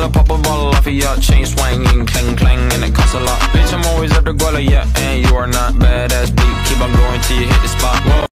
I'll pop a bottle off of ya. Chain swinging, clang clang, and it costs a lot. Bitch, I'm always at the guala, yeah. And you are not badass beat. Keep on going till you hit the spot. Whoa.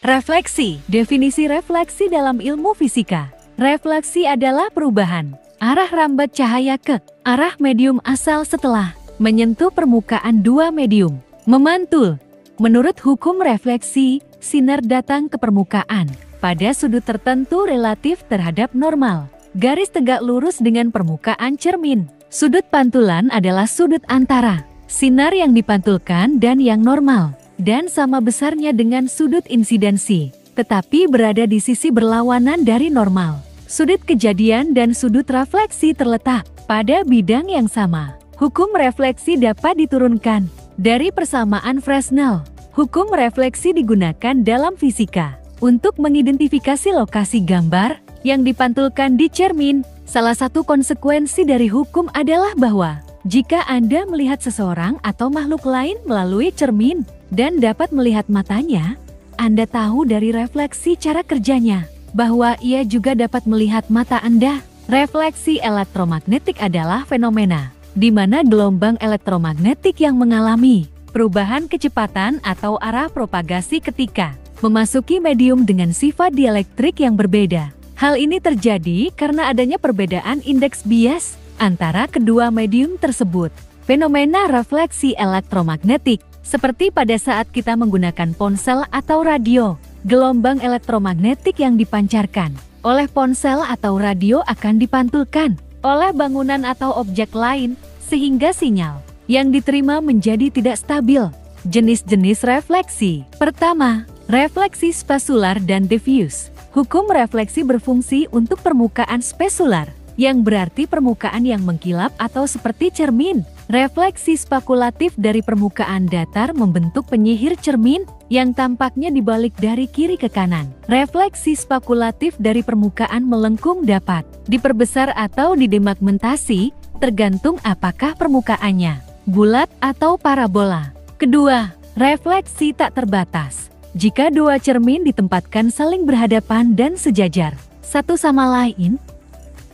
Refleksi. Definisi refleksi dalam ilmu fisika. Refleksi adalah perubahan arah rambat cahaya ke arah medium asal setelah menyentuh permukaan dua medium. Memantul. Menurut hukum refleksi, sinar datang ke permukaan pada sudut tertentu relatif terhadap normal. Garis tegak lurus dengan permukaan cermin. Sudut pantulan adalah sudut antara sinar yang dipantulkan dan yang normal, dan sama besarnya dengan sudut insidensi, tetapi berada di sisi berlawanan dari normal. Sudut kejadian dan sudut refleksi terletak pada bidang yang sama. Hukum refleksi dapat diturunkan dari persamaan Fresnel. Hukum refleksi digunakan dalam fisika untuk mengidentifikasi lokasi gambar yang dipantulkan di cermin. Salah satu konsekuensi dari hukum adalah bahwa jika Anda melihat seseorang atau makhluk lain melalui cermin dan dapat melihat matanya, Anda tahu dari refleksi cara kerjanya bahwa ia juga dapat melihat mata Anda. Refleksi elektromagnetik adalah fenomena di mana gelombang elektromagnetik yang mengalami perubahan kecepatan atau arah propagasi ketika memasuki medium dengan sifat dielektrik yang berbeda. Hal ini terjadi karena adanya perbedaan indeks bias antara kedua medium tersebut. Fenomena refleksi elektromagnetik, seperti pada saat kita menggunakan ponsel atau radio, gelombang elektromagnetik yang dipancarkan oleh ponsel atau radio akan dipantulkan oleh bangunan atau objek lain, sehingga sinyal yang diterima menjadi tidak stabil. Jenis-jenis refleksi. Pertama, refleksi spasiular dan diffuse. Hukum refleksi berfungsi untuk permukaan spasiular, yang berarti permukaan yang mengkilap atau seperti cermin. Refleksi spekulatif dari permukaan datar membentuk penyihir cermin yang tampaknya dibalik dari kiri ke kanan. Refleksi spekulatif dari permukaan melengkung dapat diperbesar atau didemagmentasi, tergantung apakah permukaannya bulat atau parabola. Kedua, refleksi tak terbatas. Jika dua cermin ditempatkan saling berhadapan dan sejajar satu sama lain,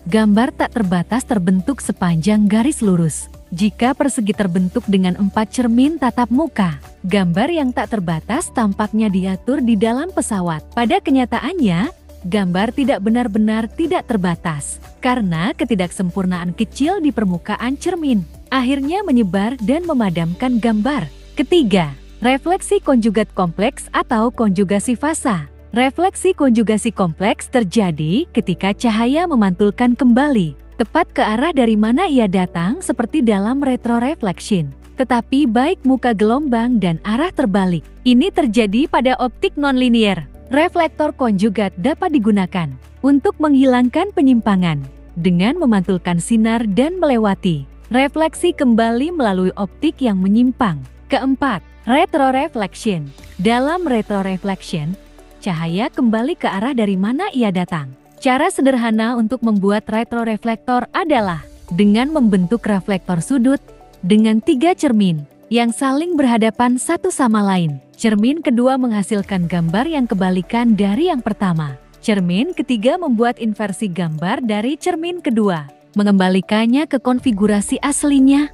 gambar tak terbatas terbentuk sepanjang garis lurus. Jika persegi terbentuk dengan 4 cermin tatap muka, gambar yang tak terbatas tampaknya diatur di dalam pesawat. Pada kenyataannya, gambar tidak benar-benar tidak terbatas, karena ketidaksempurnaan kecil di permukaan cermin akhirnya menyebar dan memadamkan gambar. Ketiga, refleksi konjugat kompleks atau konjugasi fasa. Refleksi konjugasi kompleks terjadi ketika cahaya memantulkan kembali tepat ke arah dari mana ia datang seperti dalam retroreflection, tetapi baik muka gelombang dan arah terbalik. Ini terjadi pada optik nonlinier. Reflektor konjugat dapat digunakan untuk menghilangkan penyimpangan dengan memantulkan sinar dan melewati refleksi kembali melalui optik yang menyimpang. Keempat, retroreflection. Dalam retroreflection, cahaya kembali ke arah dari mana ia datang. Cara sederhana untuk membuat retroreflektor adalah dengan membentuk reflektor sudut dengan 3 cermin yang saling berhadapan satu sama lain. Cermin kedua menghasilkan gambar yang kebalikan dari yang pertama. Cermin ketiga membuat inversi gambar dari cermin kedua, mengembalikannya ke konfigurasi aslinya.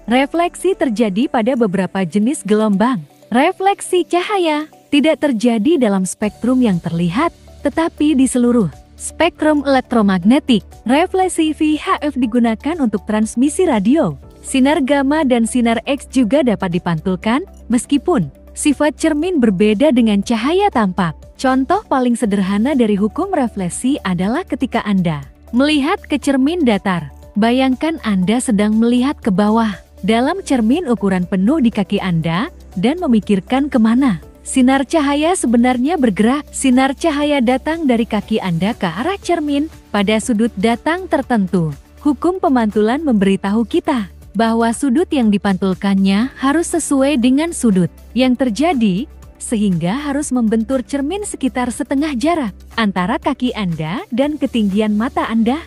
Refleksi terjadi pada beberapa jenis gelombang. Refleksi cahaya tidak terjadi dalam spektrum yang terlihat, tetapi di seluruh spektrum elektromagnetik. Refleksi VHF digunakan untuk transmisi radio. Sinar gamma dan sinar X juga dapat dipantulkan, meskipun sifat cermin berbeda dengan cahaya tampak. Contoh paling sederhana dari hukum refleksi adalah ketika Anda melihat ke cermin datar. Bayangkan Anda sedang melihat ke bawah dalam cermin ukuran penuh di kaki Anda dan memikirkan kemana sinar cahaya sebenarnya bergerak. Sinar cahaya datang dari kaki Anda ke arah cermin pada sudut datang tertentu. Hukum pemantulan memberitahu kita bahwa sudut yang dipantulkannya harus sesuai dengan sudut yang terjadi, sehingga harus membentur cermin sekitar setengah jarak antara kaki Anda dan ketinggian mata Anda.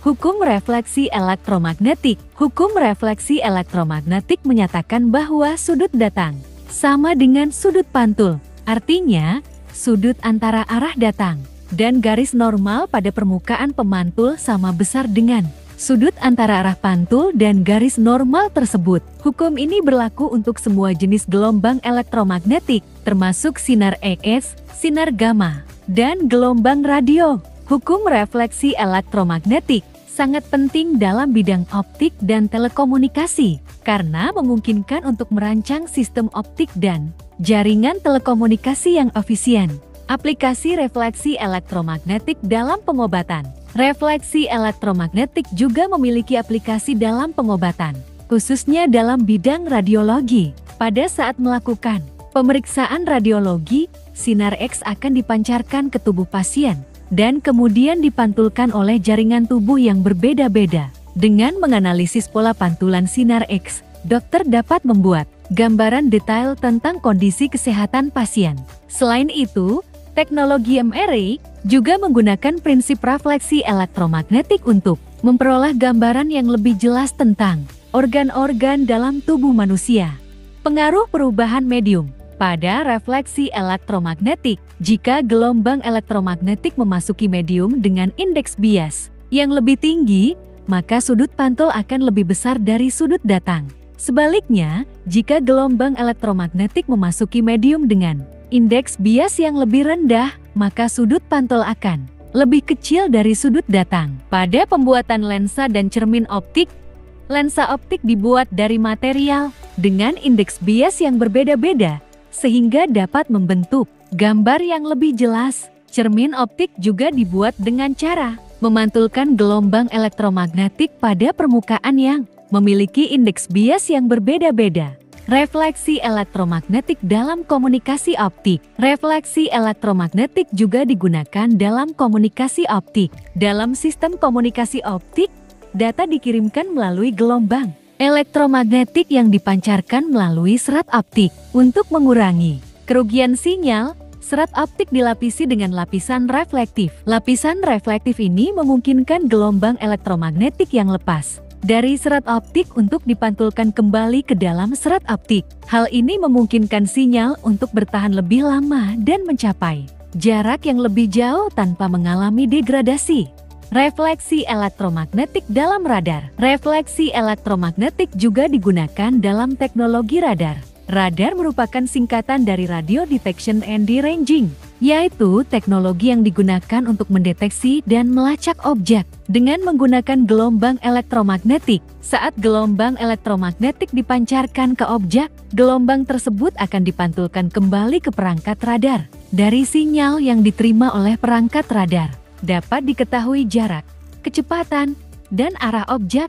Hukum refleksi elektromagnetik. Hukum refleksi elektromagnetik menyatakan bahwa sudut datang sama dengan sudut pantul. Artinya, sudut antara arah datang dan garis normal pada permukaan pemantul sama besar dengan sudut antara arah pantul dan garis normal tersebut. Hukum ini berlaku untuk semua jenis gelombang elektromagnetik, termasuk sinar X, sinar gamma, dan gelombang radio. Hukum refleksi elektromagnetik sangat penting dalam bidang optik dan telekomunikasi, karena memungkinkan untuk merancang sistem optik dan jaringan telekomunikasi yang efisien. Aplikasi refleksi elektromagnetik dalam pengobatan. Refleksi elektromagnetik juga memiliki aplikasi dalam pengobatan, khususnya dalam bidang radiologi. Pada saat melakukan pemeriksaan radiologi, sinar X akan dipancarkan ke tubuh pasien dan kemudian dipantulkan oleh jaringan tubuh yang berbeda-beda. Dengan menganalisis pola pantulan sinar X, dokter dapat membuat gambaran detail tentang kondisi kesehatan pasien. Selain itu, teknologi MRI juga menggunakan prinsip refleksi elektromagnetik untuk memperoleh gambaran yang lebih jelas tentang organ-organ dalam tubuh manusia. Pengaruh perubahan medium pada refleksi elektromagnetik. Jika gelombang elektromagnetik memasuki medium dengan indeks bias yang lebih tinggi, maka sudut pantul akan lebih besar dari sudut datang. Sebaliknya, jika gelombang elektromagnetik memasuki medium dengan indeks bias yang lebih rendah, maka sudut pantul akan lebih kecil dari sudut datang. Pada pembuatan lensa dan cermin optik, lensa optik dibuat dari material dengan indeks bias yang berbeda-beda, sehingga dapat membentuk gambar yang lebih jelas. Cermin optik juga dibuat dengan cara memantulkan gelombang elektromagnetik pada permukaan yang memiliki indeks bias yang berbeda-beda. Refleksi elektromagnetik dalam komunikasi optik. Refleksi elektromagnetik juga digunakan dalam komunikasi optik. Dalam sistem komunikasi optik, data dikirimkan melalui gelombang elektromagnetik yang dipancarkan melalui serat optik. Untuk mengurangi kerugian sinyal, serat optik dilapisi dengan lapisan reflektif. Lapisan reflektif ini memungkinkan gelombang elektromagnetik yang lepas dari serat optik untuk dipantulkan kembali ke dalam serat optik. Hal ini memungkinkan sinyal untuk bertahan lebih lama dan mencapai jarak yang lebih jauh tanpa mengalami degradasi. Refleksi elektromagnetik dalam radar. Refleksi elektromagnetik juga digunakan dalam teknologi radar. Radar merupakan singkatan dari Radio Detection and Deranging, yaitu teknologi yang digunakan untuk mendeteksi dan melacak objek dengan menggunakan gelombang elektromagnetik. Saat gelombang elektromagnetik dipancarkan ke objek, gelombang tersebut akan dipantulkan kembali ke perangkat radar. Dari sinyal yang diterima oleh perangkat radar, dapat diketahui jarak, kecepatan, dan arah objek.